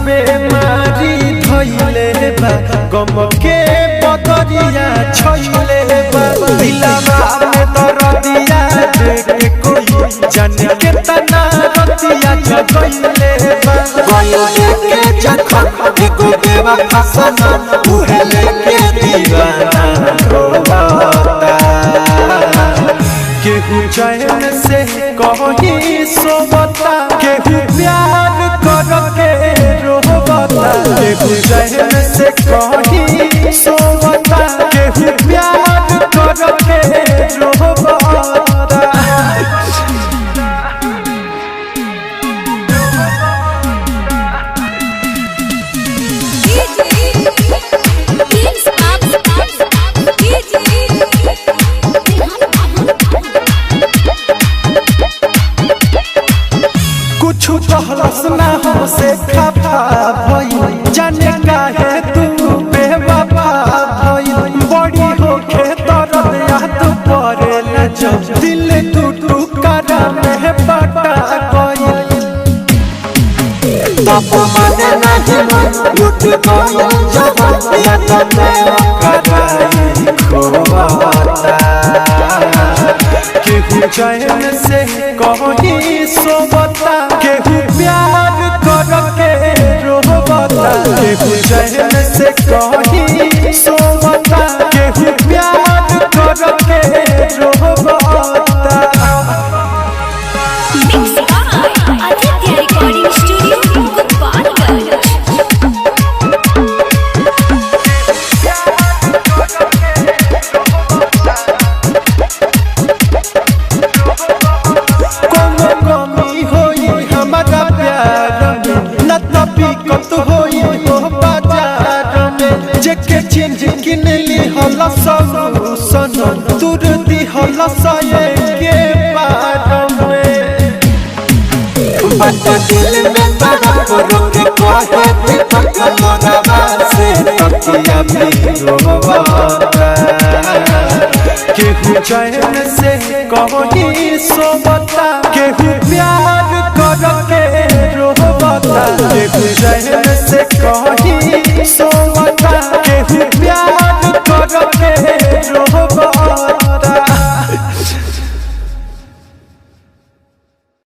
बेमारी धइले बा गम के बदरिया छइले बा दिलवा में दर्दिया देख कोई जाने के तना रतिया जगइले बा गइले के जखन एको बेवा फसना उहे लेके दीवाना रोता केहू चैन से कहीं सोवता केहू प्यार करके रोवता केहू चैन से कहीं सोवता केहू प्यार करके रोवता कहलस ना हमसे खफा भई जाने काहे तू बेवफा भई बड़ी होके दर्द याद पड़े न जब दिल टूटा में बटा गई तब माने नहीं लूट गई जब याद में कराई खोवाता केहू चैन से कहीं सोवता केहू प्यार करके रोवता केहू चैन से कहीं सोवता केहू प्यार करके रोवता आदित्य रिकॉर्डिंग स्टूडियो गोपालगंज। किन ली हला सन तुर दी हला साये के बार में बट दिल में तड़प रुक कोहे दीपक मोरवा से तकिया भी रोवाता केहू चैन से कहीं सोवा